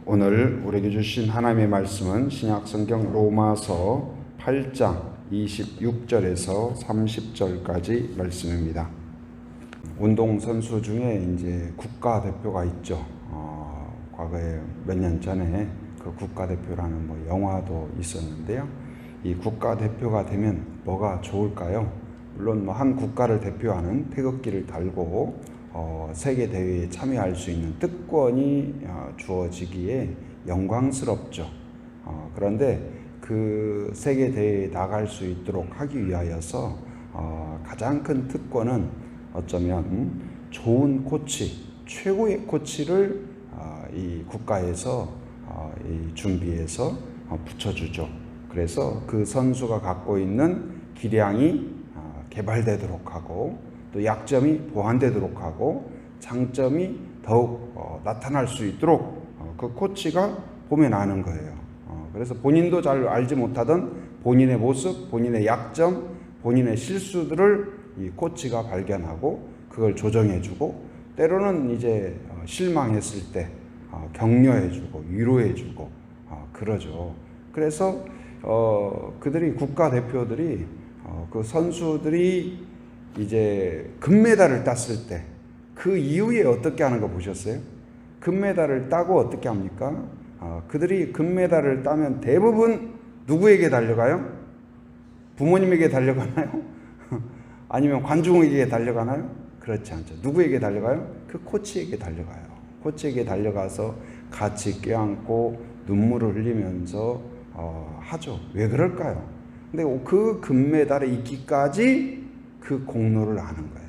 오늘 우리에게 주신 하나님의 말씀은 신약성경 로마서 8장 26절에서 30절까지 말씀입니다. 운동선수 중에 이제 국가대표가 있죠. 과거에 몇 년 전에 그 국가대표라는 영화도 있었는데요. 이 국가대표가 되면 뭐가 좋을까요? 물론 한 국가를 대표하는 태극기를 달고 세계 대회에 참여할 수 있는 특권이 주어지기에 영광스럽죠. 그런데 그 세계 대회에 나갈 수 있도록 하기 위하여서 가장 큰 특권은 어쩌면 좋은 코치, 최고의 코치를 이 국가에서 준비해서 붙여주죠. 그래서 그 선수가 갖고 있는 기량이 개발되도록 하고 또 약점이 보완되도록 하고 장점이 더욱 나타날 수 있도록 그 코치가 보면 아는 거예요. 그래서 본인도 잘 알지 못하던 본인의 모습, 본인의 약점, 본인의 실수들을 이 코치가 발견하고 그걸 조정해주고 때로는 이제 실망했을 때 격려해주고 위로해주고 그러죠. 그래서 그들이 국가대표들이 그 선수들이 이제 금메달을 땄을 때 그 이후에 어떻게 하는 거 보셨어요? 금메달을 따고 어떻게 합니까? 그들이 금메달을 따면 대부분 누구에게 달려가요? 부모님에게 달려가나요? 아니면 관중에게 달려가나요? 그렇지 않죠. 누구에게 달려가요? 그 코치에게 달려가요. 코치에게 달려가서 같이 껴안고 눈물을 흘리면서 하죠. 왜 그럴까요? 근데 그 금메달에 있기까지 그 공로를 아는 거예요.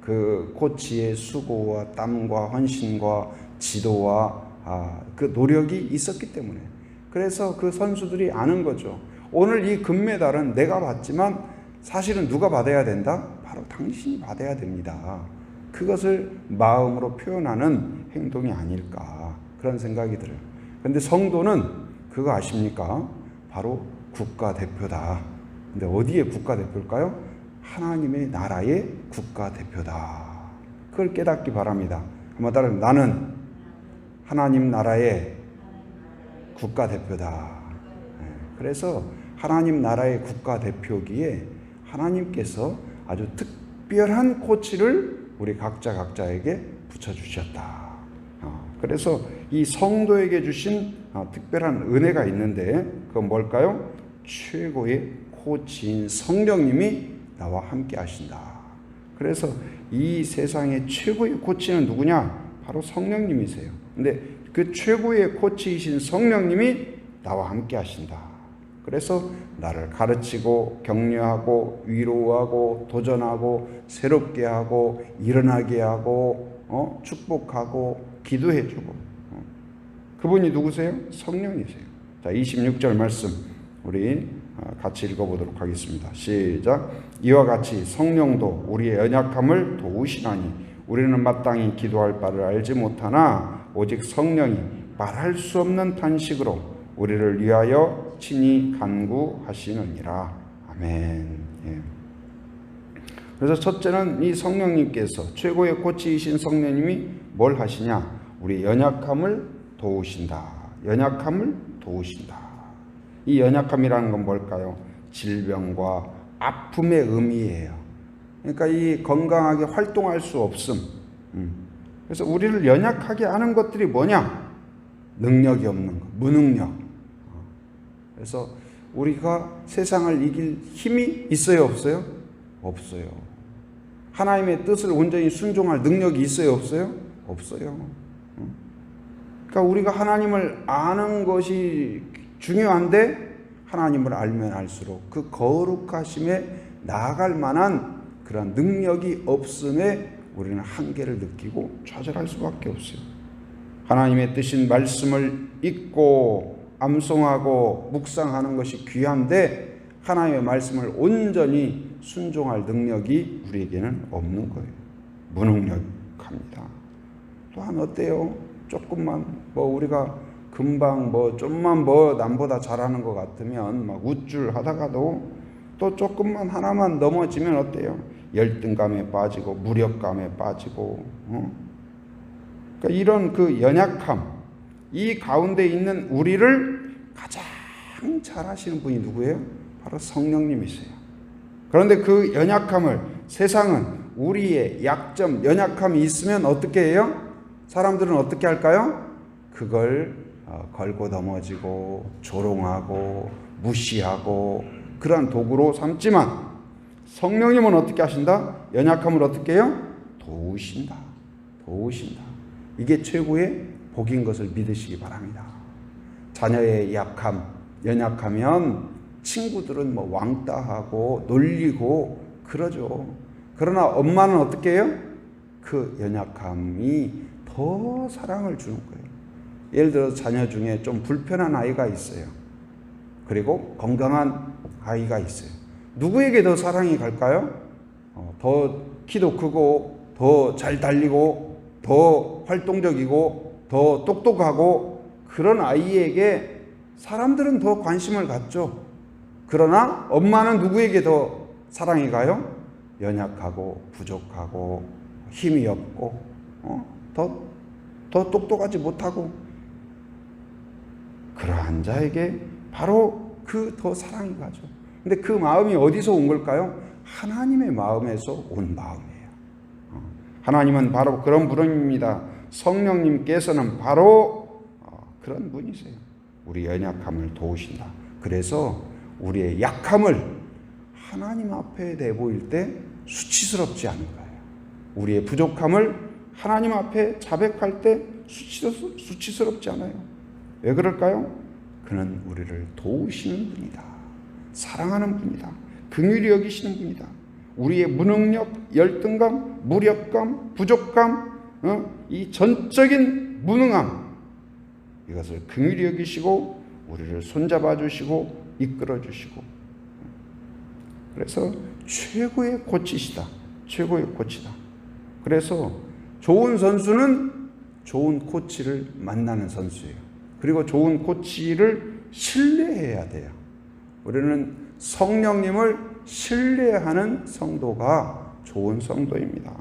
그 코치의 수고와 땀과 헌신과 지도와 그 노력이 있었기 때문에. 그래서 그 선수들이 아는 거죠. 오늘 이 금메달은 내가 받지만 사실은 누가 받아야 된다? 바로 당신이 받아야 됩니다. 그것을 마음으로 표현하는 행동이 아닐까 그런 생각이 들어요. 그런데 성도는 그거 아십니까? 바로 국가대표다. 근데 어디의 국가대표일까요? 하나님의 나라의 국가대표다. 그걸 깨닫기 바랍니다. 한번 따라 나는 하나님 나라의 국가대표다. 그래서 하나님 나라의 국가대표기에 하나님께서 아주 특별한 코치를 우리 각자에게 붙여주셨다. 그래서 이 성도에게 주신 특별한 은혜가 있는데 그건 뭘까요? 최고의 코치인 성령님이 나와 함께 하신다. 그래서 이 세상의 최고의 코치는 누구냐? 바로 성령님이세요. 근데 그 최고의 코치이신 성령님이 나와 함께 하신다. 그래서 나를 가르치고 격려하고 위로하고 도전하고 새롭게 하고 일어나게 하고 축복하고 기도해주고 그분이 누구세요? 성령이세요. 자, 26절 말씀 우리 같이 읽어보도록 하겠습니다. 시작. 이와 같이 성령도 우리의 연약함을 도우시나니 우리는 마땅히 기도할 바를 알지 못하나 오직 성령이 말할 수 없는 탄식으로 우리를 위하여 친히 간구하시느니라. 아멘. 예. 그래서 첫째는 이 성령님께서 최고의 코치이신 성령님이 뭘 하시냐? 우리 연약함을 도우신다. 연약함을 도우신다. 이 연약함이라는 건 뭘까요? 질병과 아픔의 의미예요. 그러니까 이 건강하게 활동할 수 없음. 그래서 우리를 연약하게 하는 것들이 뭐냐? 능력이 없는 것, 무능력. 그래서 우리가 세상을 이길 힘이 있어요, 없어요? 없어요. 하나님의 뜻을 온전히 순종할 능력이 있어요, 없어요? 없어요. 그러니까 우리가 하나님을 아는 것이 중요한데 하나님을 알면 알수록 그 거룩하심에 나아갈 만한 그런 능력이 없음에 우리는 한계를 느끼고 좌절할 수밖에 없어요. 하나님의 뜻인 말씀을 읽고 암송하고 묵상하는 것이 귀한데 하나님의 말씀을 온전히 순종할 능력이 우리에게는 없는 거예요. 무능력합니다. 또한 어때요? 조금만 우리가 금방 좀만 남보다 잘하는 것 같으면 막 우쭐하다가도 또 조금만 하나만 넘어지면 어때요? 열등감에 빠지고 무력감에 빠지고 그러니까 이런 그 연약함 이 가운데 있는 우리를 가장 잘 아시는 분이 누구예요? 바로 성령님이세요. 그런데 그 연약함을, 세상은 우리의 약점, 연약함이 있으면 어떻게 해요? 사람들은 어떻게 할까요? 그걸 걸고 넘어지고 조롱하고 무시하고 그러한 도구로 삼지만 성령님은 어떻게 하신다? 연약함을 어떻게 해요? 도우신다. 도우신다. 이게 최고의 복인 것을 믿으시기 바랍니다. 자녀의 약함, 연약하면 친구들은 뭐 왕따하고 놀리고 그러죠. 그러나 엄마는 어떻게 해요? 그 연약함이 더 사랑을 주는 거예요. 예를 들어서 자녀 중에 좀 불편한 아이가 있어요. 그리고 건강한 아이가 있어요. 누구에게 더 사랑이 갈까요? 더 키도 크고 더 잘 달리고 더 활동적이고 더 똑똑하고 그런 아이에게 사람들은 더 관심을 갖죠. 그러나 엄마는 누구에게 더 사랑이 가요? 연약하고 부족하고 힘이 없고 더 똑똑하지 못하고 그러한 자에게 바로 그 더 사랑이 가죠. 근데 그 마음이 어디서 온 걸까요? 하나님의 마음에서 온 마음이에요. 하나님은 바로 그런 분입니다. 성령님께서는 바로 그런 분이세요. 우리 연약함을 도우신다. 그래서 우리의 약함을 하나님 앞에 내보일 때 수치스럽지 않은 거예요. 우리의 부족함을 하나님 앞에 자백할 때 수치스럽지 않아요. 왜 그럴까요? 그는 우리를 도우시는 분이다. 사랑하는 분이다. 긍휼히 여기시는 분이다. 우리의 무능력, 열등감, 무력감, 부족감, 이 전적인 무능함, 이것을 긍휼히 여기시고 우리를 손잡아 주시고 이끌어 주시고, 그래서 최고의 코치시다. 최고의 코치다. 그래서 좋은 선수는 좋은 코치를 만나는 선수예요. 그리고 좋은 코치를 신뢰해야 돼요. 우리는 성령님을 신뢰하는 성도가 좋은 성도입니다.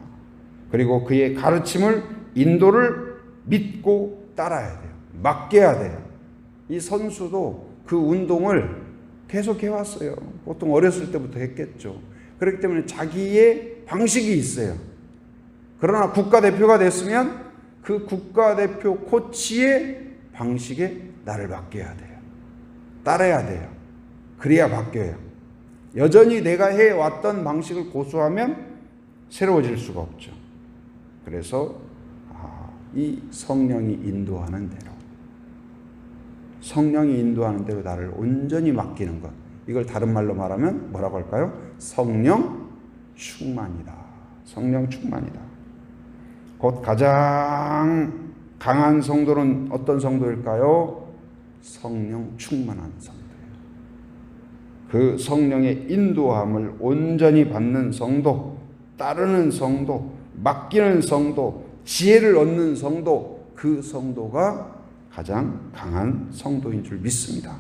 그리고 그의 가르침을, 인도를 믿고 따라야 돼요. 맡겨야 돼요. 이 선수도 그 운동을 계속 해왔어요. 보통 어렸을 때부터 했겠죠. 그렇기 때문에 자기의 방식이 있어요. 그러나 국가대표가 됐으면 그 국가대표 코치의 방식에 나를 맡겨야 돼요. 따라야 돼요. 그래야 바뀌어요. 여전히 내가 해왔던 방식을 고수하면 새로워질 수가 없죠. 그래서 이 성령이 인도하는 대로, 성령이 인도하는 대로 나를 온전히 맡기는 것, 이걸 다른 말로 말하면 뭐라고 할까요? 성령 충만이다. 성령 충만이다. 곧 가장 강한 성도는 어떤 성도일까요? 성령 충만한 성도예요. 그 성령의 인도함을 온전히 받는 성도, 따르는 성도, 맡기는 성도, 지혜를 얻는 성도, 그 성도가 가장 강한 성도인 줄 믿습니다.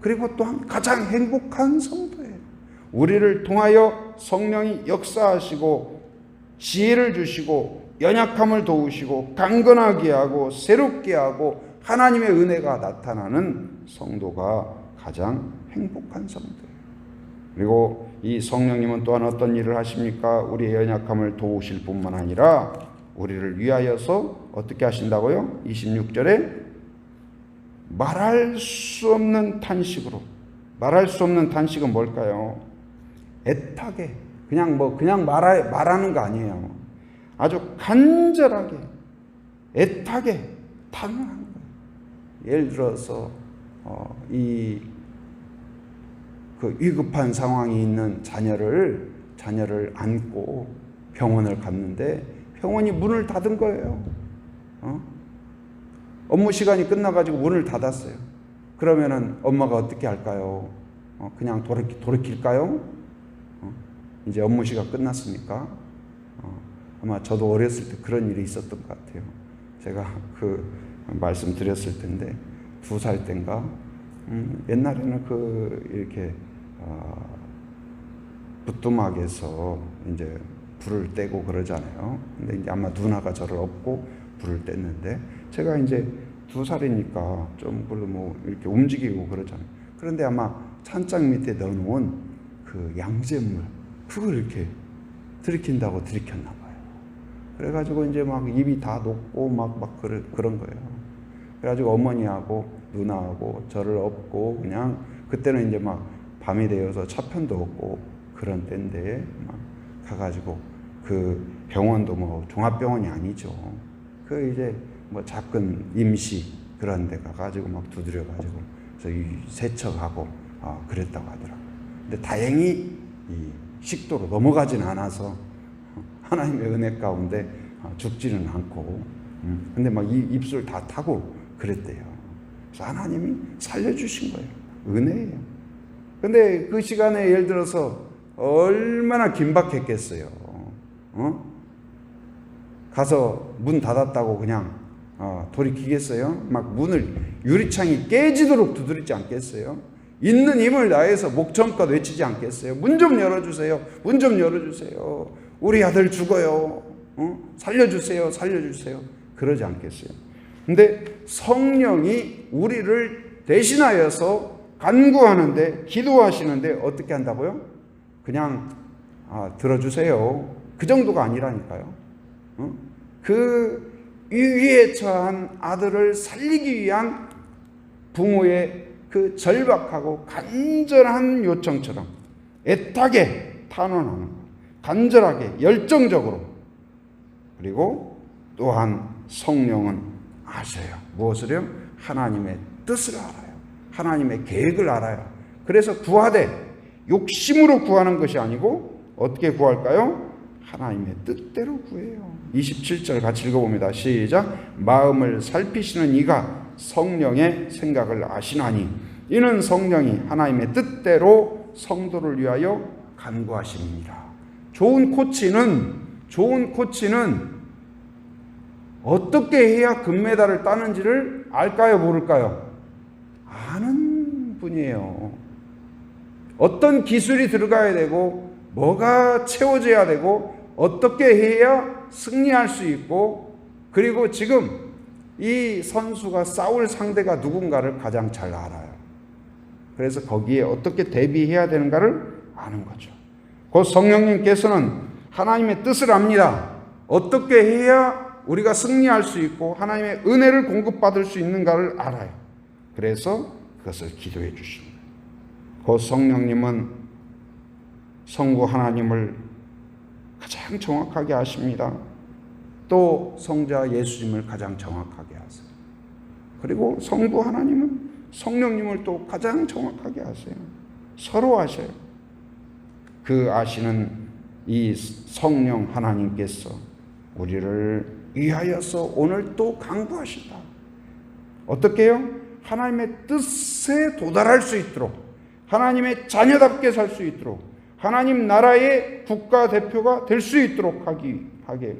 그리고 또한 가장 행복한 성도예요. 우리를 통하여 성령이 역사하시고 지혜를 주시고 연약함을 도우시고 강건하게 하고 새롭게 하고 하나님의 은혜가 나타나는 성도가 가장 행복한 성도예요. 그리고 이 성령님은 또한 어떤 일을 하십니까? 우리의 연약함을 도우실 뿐만 아니라 우리를 위하여서 어떻게 하신다고요? 26절에 말할 수 없는 탄식으로, 말할 수 없는 탄식은 뭘까요? 애타게, 그냥 말하는 거 아니에요. 아주 간절하게, 애타게 탄원하는 거예요. 예를 들어서 그 위급한 상황이 있는 자녀를 안고 병원을 갔는데 병원이 문을 닫은 거예요. 업무 시간이 끝나가지고 문을 닫았어요. 그러면은 엄마가 어떻게 할까요? 그냥 돌이킬까요? 이제 업무 시간 끝났으니까. 아마 저도 어렸을 때 그런 일이 있었던 것 같아요. 제가 그 말씀 드렸을 텐데 2살 땐가 옛날에는 이렇게 부뚜막에서 이제 불을 떼고 그러잖아요. 근데 이제 아마 누나가 저를 업고 불을 뗐는데 제가 이제 2살이니까 좀 뭐 이렇게 움직이고 그러잖아요. 그런데 아마 찬장 밑에 넣어놓은 그 양잿물 그걸 이렇게 들이킨다고 들이켰나 봐요. 그래가지고 이제 막 입이 다 녹고 막 그런 거예요. 그래가지고 어머니하고 누나하고 저를 업고 그냥 그때는 이제 막 밤이 되어서 차편도 없고 그런 때인데 막 가가지고 그 병원도 뭐 종합병원이 아니죠. 그 이제 뭐 작은 임시 그런 데 가가지고 막 두드려가지고 그래서 세척하고 그랬다고 하더라고요. 근데 다행히 이 식도로 넘어가진 않아서 하나님의 은혜 가운데 죽지는 않고 근데 막 입술 다 타고 그랬대요. 그래서 하나님이 살려주신 거예요. 은혜예요. 근데 그 시간에 예를 들어서 얼마나 긴박했겠어요. 가서 문 닫았다고 그냥 돌이키겠어요? 막 문을 유리창이 깨지도록 두드리지 않겠어요? 있는 힘을 다해서 목청껏 외치지 않겠어요? 문 좀 열어주세요. 문 좀 열어주세요. 우리 아들 죽어요. 살려주세요. 살려주세요. 그러지 않겠어요? 근데 성령이 우리를 대신하여서 간구하는데 기도하시는데 어떻게 한다고요? 그냥 들어주세요. 그 정도가 아니라니까요. 그 위기에 처한 아들을 살리기 위한 부모의 그 절박하고 간절한 요청처럼 애타게 탄원하는 것, 간절하게 열정적으로. 그리고 또한 성령은 아셔요. 무엇을요? 하나님의 뜻을 알아요. 하나님의 계획을 알아요. 그래서 구하되 욕심으로 구하는 것이 아니고 어떻게 구할까요? 하나님의 뜻대로 구해요. 27절 같이 읽어봅니다. 시작. 마음을 살피시는 이가 성령의 생각을 아시나니 이는 성령이 하나님의 뜻대로 성도를 위하여 간구하심이니라. 좋은 코치는 어떻게 해야 금메달을 따는지를 알까요? 모를까요? 아는 분이에요. 어떤 기술이 들어가야 되고 뭐가 채워져야 되고 어떻게 해야 승리할 수 있고 그리고 지금 이 선수가 싸울 상대가 누군가를 가장 잘 알아요. 그래서 거기에 어떻게 대비해야 되는가를 아는 거죠. 곧 성령님께서는 하나님의 뜻을 압니다. 어떻게 해야 우리가 승리할 수 있고 하나님의 은혜를 공급받을 수 있는가를 알아요. 그래서 그것을 기도해 주십니다. 곧 성령님은 성부 하나님을 가장 정확하게 아십니다. 또 성자 예수님을 가장 정확하게 아세요. 그리고 성부 하나님은 성령님을 또 가장 정확하게 아세요. 서로 아셔요. 그 아시는 이 성령 하나님께서 우리를 위하여서 오늘 또 강구하신다. 어떻게 해요? 하나님의 뜻에 도달할 수 있도록, 하나님의 자녀답게 살 수 있도록, 하나님 나라의 국가대표가 될 수 있도록 하게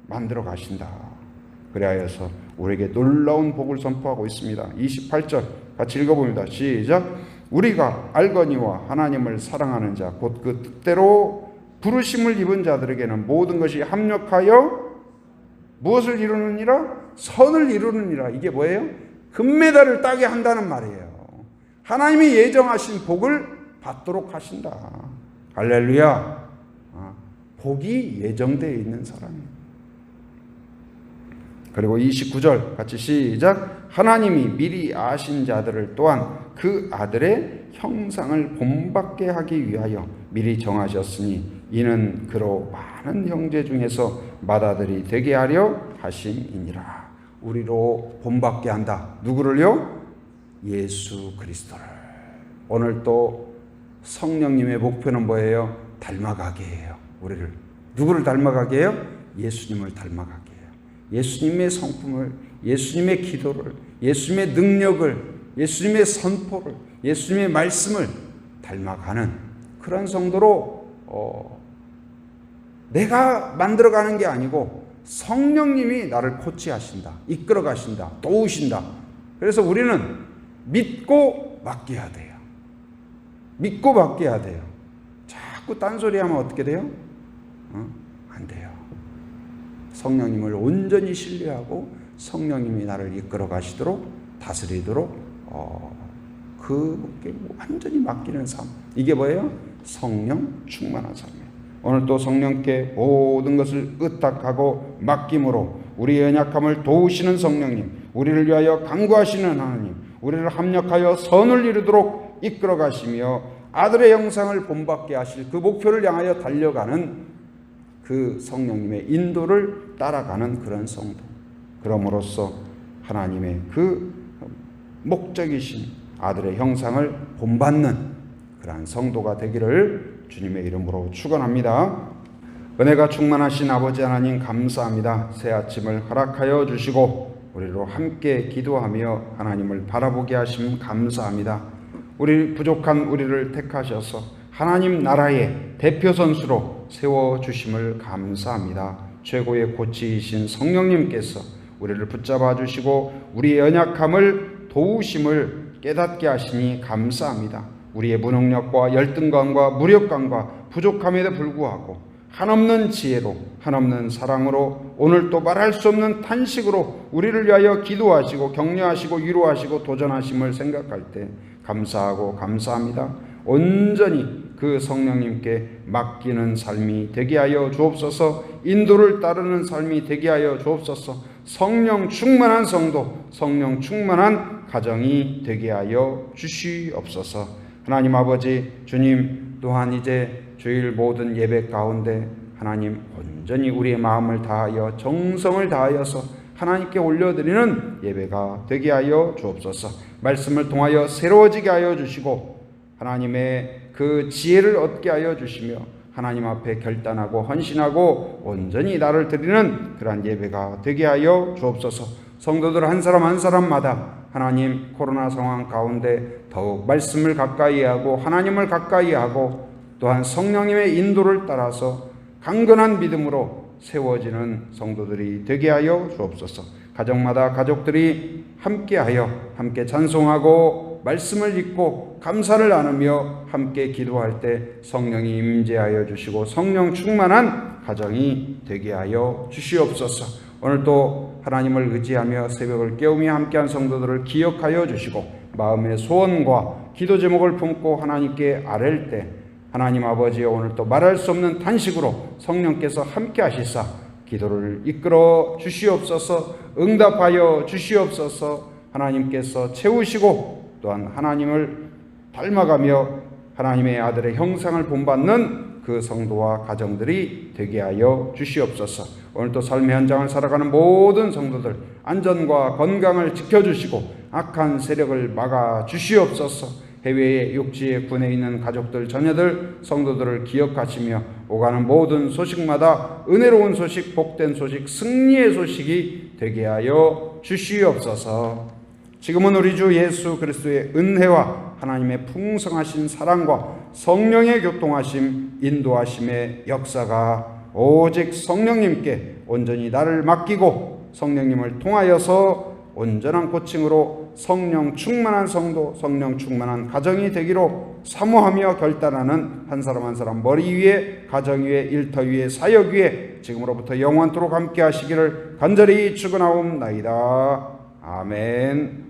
만들어 가신다. 그리하여서 우리에게 놀라운 복을 선포하고 있습니다. 28절 같이 읽어봅니다. 시작. 우리가 알거니와 하나님을 사랑하는 자 곧 그 뜻대로 부르심을 입은 자들에게는 모든 것이 합력하여 무엇을 이루느니라? 선을 이루느니라. 이게 뭐예요? 금메달을 따게 한다는 말이에요. 하나님이 예정하신 복을 받도록 하신다. 할렐루야. 복이 예정되어 있는 사람이에요. 그리고 29절 같이 시작. 하나님이 미리 아신 자들을 또한 그 아들의 형상을 본받게 하기 위하여 미리 정하셨으니 이는 그로 많은 형제 중에서 맏아들이 되게 하려 하심이니라. 우리로 본받게 한다. 누구를요? 예수 그리스도를. 오늘 또 성령님의 목표는 뭐예요? 닮아가게 해요. 우리를. 누구를 닮아가게 해요? 예수님을 닮아가게 해요. 예수님의 성품을, 예수님의 기도를, 예수님의 능력을, 예수님의 선포를, 예수님의 말씀을 닮아가는 그런 성도로 내가 만들어가는 게 아니고 성령님이 나를 코치하신다, 이끌어 가신다, 도우신다. 그래서 우리는 믿고 맡겨야 돼요. 믿고 맡겨야 돼요. 자꾸 딴소리하면 어떻게 돼요? 안 돼요. 성령님을 온전히 신뢰하고 성령님이 나를 이끌어 가시도록 다스리도록 그게 완전히 맡기는 삶. 이게 뭐예요? 성령 충만한 삶이에요. 오늘 또 성령께 모든 것을 의탁하고 맡김으로 우리의 연약함을 도우시는 성령님, 우리를 위하여 간구하시는 하나님, 우리를 합력하여 선을 이루도록 이끌어 가시며 아들의 형상을 본받게 하실 그 목표를 향하여 달려가는 그 성령님의 인도를 따라가는 그런 성도. 그럼으로써 하나님의 그 목적이신 아들의 형상을 본받는 그러한 성도가 되기를 주님의 이름으로 축원합니다. 은혜가 충만하신 아버지 하나님 감사합니다. 새 아침을 허락하여 주시고 우리로 함께 기도하며 하나님을 바라보게 하심 감사합니다. 우리 부족한 우리를 택하셔서 하나님 나라의 대표 선수로 세워주심을 감사합니다. 최고의 코치이신 성령님께서 우리를 붙잡아 주시고 우리의 연약함을 도우심을 깨닫게 하시니 감사합니다. 우리의 무능력과 열등감과 무력감과 부족함에도 불구하고 한없는 지혜로 한없는 사랑으로 오늘 또 말할 수 없는 탄식으로 우리를 위하여 기도하시고 격려하시고 위로하시고 도전하심을 생각할 때 감사하고 감사합니다. 온전히 그 성령님께 맡기는 삶이 되게 하여 주옵소서. 인도를 따르는 삶이 되게 하여 주옵소서. 성령 충만한 성도, 성령 충만한 가정이 되게 하여 주시옵소서. 하나님 아버지, 주님 또한 이제 주일 모든 예배 가운데 하나님 온전히 우리의 마음을 다하여 정성을 다하여서 하나님께 올려드리는 예배가 되게 하여 주옵소서. 말씀을 통하여 새로워지게 하여 주시고 하나님의 그 지혜를 얻게 하여 주시며 하나님 앞에 결단하고 헌신하고 온전히 나를 드리는 그러한 예배가 되게 하여 주옵소서. 성도들 한 사람 한 사람마다 하나님 코로나 상황 가운데 더욱 말씀을 가까이 하고 하나님을 가까이 하고 또한 성령님의 인도를 따라서 강건한 믿음으로 세워지는 성도들이 되게 하여 주옵소서. 가정마다 가족들이 함께하여 함께 찬송하고 말씀을 읽고 감사를 나누며 함께 기도할 때 성령이 임재하여 주시고 성령 충만한 가정이 되게 하여 주시옵소서. 오늘도 하나님을 의지하며 새벽을 깨우며 함께한 성도들을 기억하여 주시고 마음의 소원과 기도 제목을 품고 하나님께 아랠 때 하나님 아버지 오늘도 말할 수 없는 탄식으로 성령께서 함께 하시사 기도를 이끌어 주시옵소서. 응답하여 주시옵소서. 하나님께서 채우시고 또한 하나님을 닮아가며 하나님의 아들의 형상을 본받는 그 성도와 가정들이 되게 하여 주시옵소서. 오늘도 삶의 현장을 살아가는 모든 성도들 안전과 건강을 지켜주시고 악한 세력을 막아 주시옵소서. 해외의 육지의 군에 있는 가족들 자녀들 성도들을 기억하시며 오가는 모든 소식마다 은혜로운 소식 복된 소식 승리의 소식이 되게 하여 주시옵소서. 지금은 우리 주 예수 그리스도의 은혜와 하나님의 풍성하신 사랑과 성령의 교통하심 인도하심의 역사가 오직 성령님께 온전히 나를 맡기고 성령님을 통하여서 온전한 고칭으로 성령 충만한 성도, 성령 충만한 가정이 되기로 사모하며 결단하는 한 사람 한 사람 머리 위에, 가정 위에, 일터 위에, 사역 위에 지금으로부터 영원토록 함께 하시기를 간절히 축원하옵나이다. 아멘.